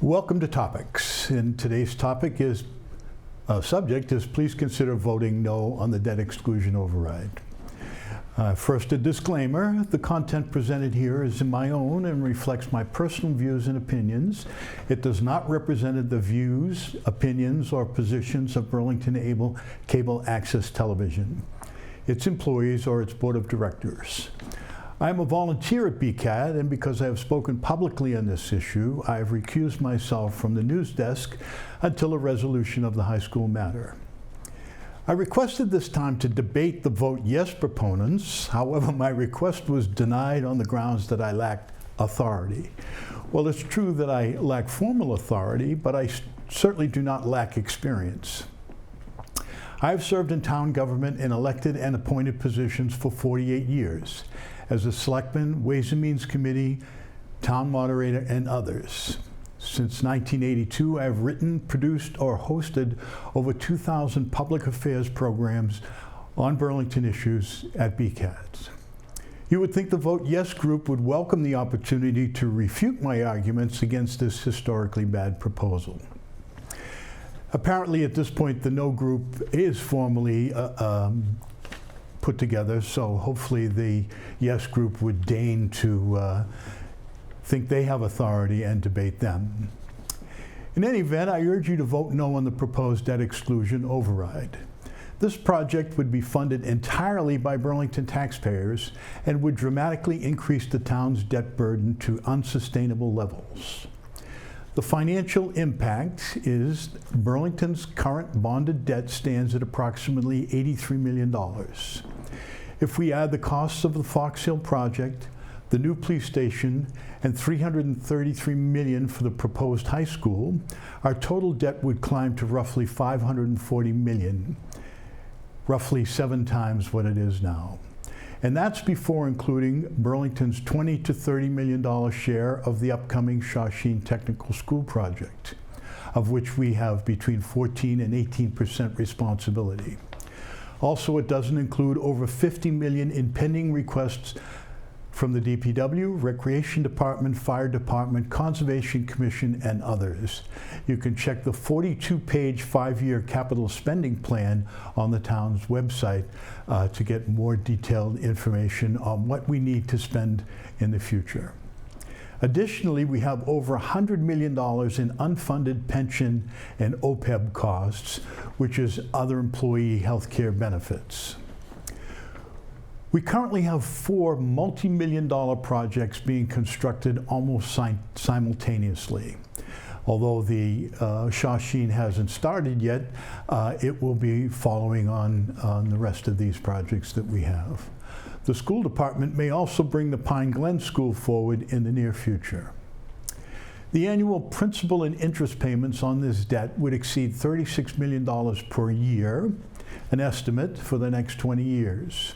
Welcome to Topics. And today's subject is please consider voting no on the debt exclusion override. First, a disclaimer. The content presented here is my own and reflects my personal views and opinions. It does not represent the views, opinions, or positions of Burlington Cable Access Television, its employees, or its board of directors. I am a volunteer at BCAT, and because I have spoken publicly on this issue, I have recused myself from the news desk until a resolution of the high school matter. I requested this time to debate the vote yes proponents. However, my request was denied on the grounds that I lacked authority. Well, it's true that I lack formal authority, but I certainly do not lack experience. I have served in town government in elected and appointed positions for 48 years. As a selectman, Ways and Means Committee, town moderator, and others. Since 1982, I have written, produced, or hosted over 2,000 public affairs programs on Burlington issues at BCAT. You would think the Vote Yes group would welcome the opportunity to refute my arguments against this historically bad proposal. Apparently, at this point, the No group is formally put together, so hopefully the Yes group would deign to think they have authority and debate them. In any event, I urge you to vote no on the proposed debt exclusion override. This project would be funded entirely by Burlington taxpayers and would dramatically increase the town's debt burden to unsustainable levels. The financial impact is Burlington's current bonded debt stands at approximately $83 million. If we add the costs of the Fox Hill project, the new police station, and $333 million for the proposed high school, our total debt would climb to roughly $540 million, roughly 7 times what it is now. And that's before including Burlington's $20 to $30 million share of the upcoming Shawsheen Technical School project, of which we have between 14 and 18% responsibility. Also, it doesn't include over $50 million in pending requests from the DPW, Recreation Department, Fire Department, Conservation Commission, and others. You can check the 42-page 5-year capital spending plan on the town's website to get more detailed information on what we need to spend in the future. Additionally, we have over $100 million in unfunded pension and OPEB costs, which is other employee health care benefits. We currently have 4 multi-million-dollar projects being constructed almost simultaneously. Although the Shawsheen hasn't started yet, it will be following on the rest of these projects that we have. The school department may also bring the Pine Glen School forward in the near future. The annual principal and interest payments on this debt would exceed $36 million per year, an estimate for the next 20 years.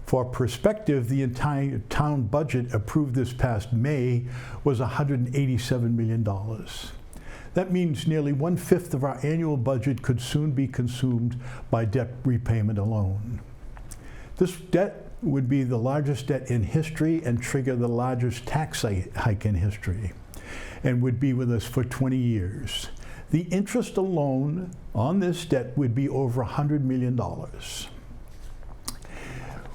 For perspective, the entire town budget approved this past May was $187 million. That means nearly 1/5 of our annual budget could soon be consumed by debt repayment alone. This debt would be the largest debt in history and trigger the largest tax hike in history, and would be with us for 20 years. The interest alone on this debt would be over $100 million.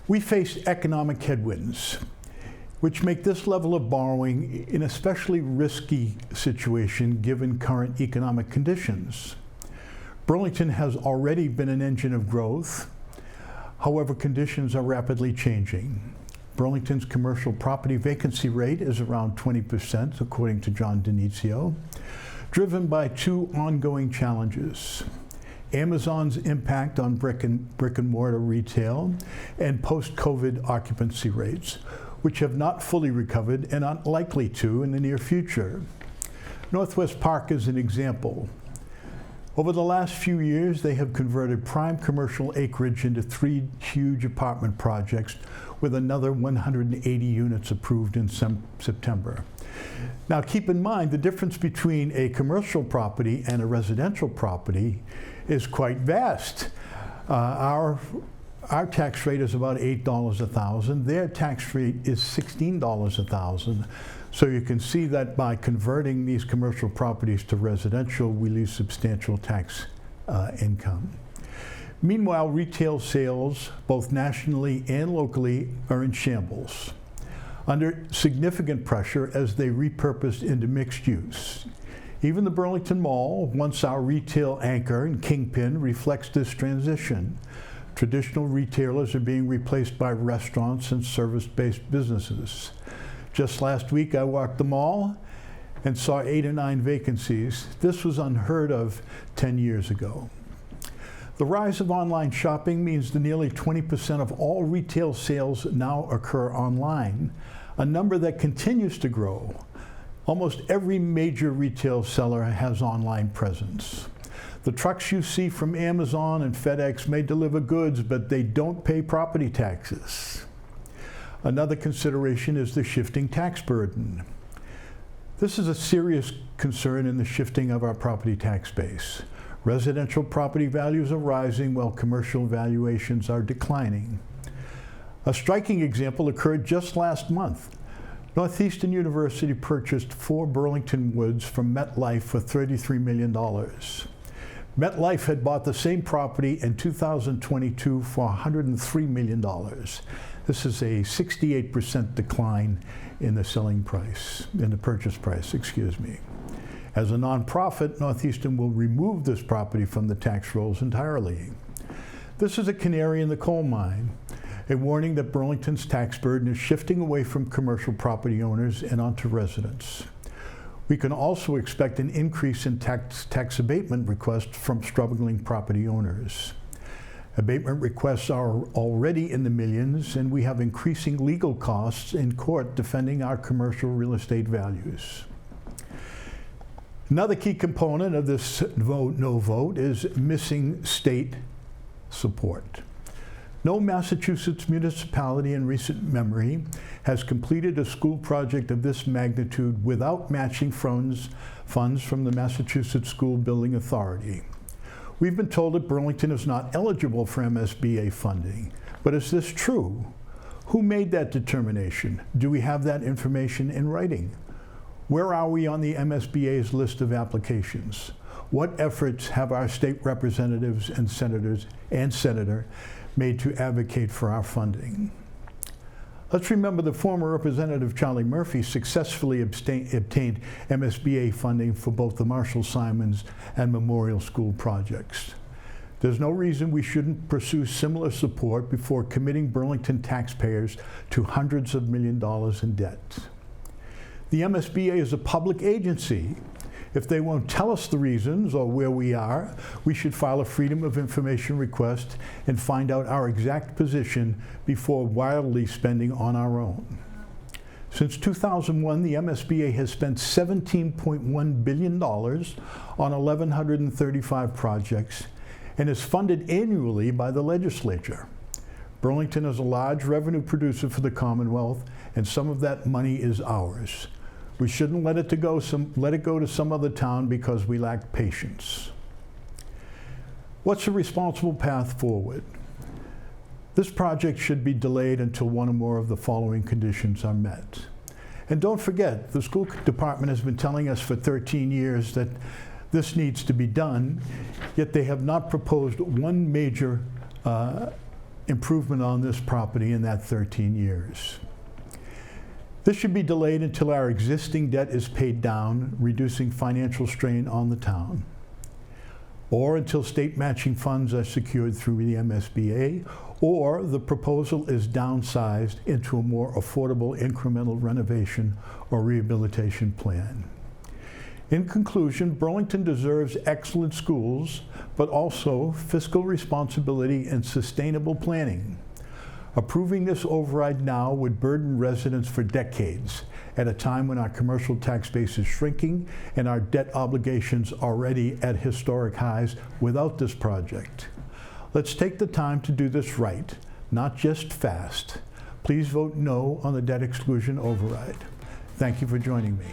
We face economic headwinds, which make this level of borrowing an especially risky situation given current economic conditions. Burlington has already been an engine of growth. However, conditions are rapidly changing. Burlington's commercial property vacancy rate is around 20%, according to John Denizio, driven by 2 ongoing challenges: Amazon's impact on brick and mortar retail and post-COVID occupancy rates, which have not fully recovered and aren't likely to in the near future. Northwest Park is an example. Over the last few years, they have converted prime commercial acreage into 3 huge apartment projects with another 180 units approved in September. Now, keep in mind the difference between a commercial property and a residential property is quite vast. Our Our tax rate is about $8 a thousand. Their tax rate is $16 a thousand. So you can see that by converting these commercial properties to residential, we lose substantial tax income. Meanwhile, retail sales, both nationally and locally, are in shambles, under significant pressure as they repurposed into mixed use. Even the Burlington Mall, once our retail anchor and kingpin, reflects this transition. Traditional retailers are being replaced by restaurants and service-based businesses. Just last week, I walked the mall and saw 8 or 9 vacancies. This was unheard of 10 years ago. The rise of online shopping means that nearly 20% of all retail sales now occur online, a number that continues to grow. Almost every major retail seller has online presence. The trucks you see from Amazon and FedEx may deliver goods, but they don't pay property taxes. Another consideration is the shifting tax burden. This is a serious concern in the shifting of our property tax base. Residential property values are rising while commercial valuations are declining. A striking example occurred just last month. Northeastern University purchased 4 Burlington Woods from MetLife for $33 million. MetLife had bought the same property in 2022 for $103 million. This is a 68% decline in the selling price, in the purchase price, excuse me. As a nonprofit, Northeastern will remove this property from the tax rolls entirely. This is a canary in the coal mine, a warning that Burlington's tax burden is shifting away from commercial property owners and onto residents. We can also expect an increase in tax abatement requests from struggling property owners. Abatement requests are already in the millions, and we have increasing legal costs in court defending our commercial real estate values. Another key component of this vote, no vote, is missing state support. No Massachusetts municipality in recent memory has completed a school project of this magnitude without matching funds from the Massachusetts School Building Authority. We've been told that Burlington is not eligible for MSBA funding, but is this true? Who made that determination? Do we have that information in writing? Where are we on the MSBA's list of applications? What efforts have our state representatives and senator made to advocate for our funding? Let's remember the former Representative Charlie Murphy successfully obtained MSBA funding for both the Marshall Simons and Memorial School projects. There's no reason we shouldn't pursue similar support before committing Burlington taxpayers to hundreds of millions of dollars in debt. The MSBA is a public agency. If they won't tell us the reasons or where we are, we should file a Freedom of Information request and find out our exact position before wildly spending on our own. Since 2001, the MSBA has spent $17.1 billion on 1,135 projects and is funded annually by the legislature. Burlington is a large revenue producer for the Commonwealth, and some of that money is ours. We shouldn't let it go to some other town because we lack patience. What's a responsible path forward? This project should be delayed until one or more of the following conditions are met. And don't forget, the school department has been telling us for 13 years that this needs to be done, yet they have not proposed one major improvement on this property in that 13 years. This should be delayed until our existing debt is paid down, reducing financial strain on the town, or until state matching funds are secured through the MSBA, or the proposal is downsized into a more affordable incremental renovation or rehabilitation plan. In conclusion, Burlington deserves excellent schools, but also fiscal responsibility and sustainable planning. Approving this override now would burden residents for decades, at a time when our commercial tax base is shrinking and our debt obligations already at historic highs without this project. Let's take the time to do this right, not just fast. Please vote no on the debt exclusion override. Thank you for joining me.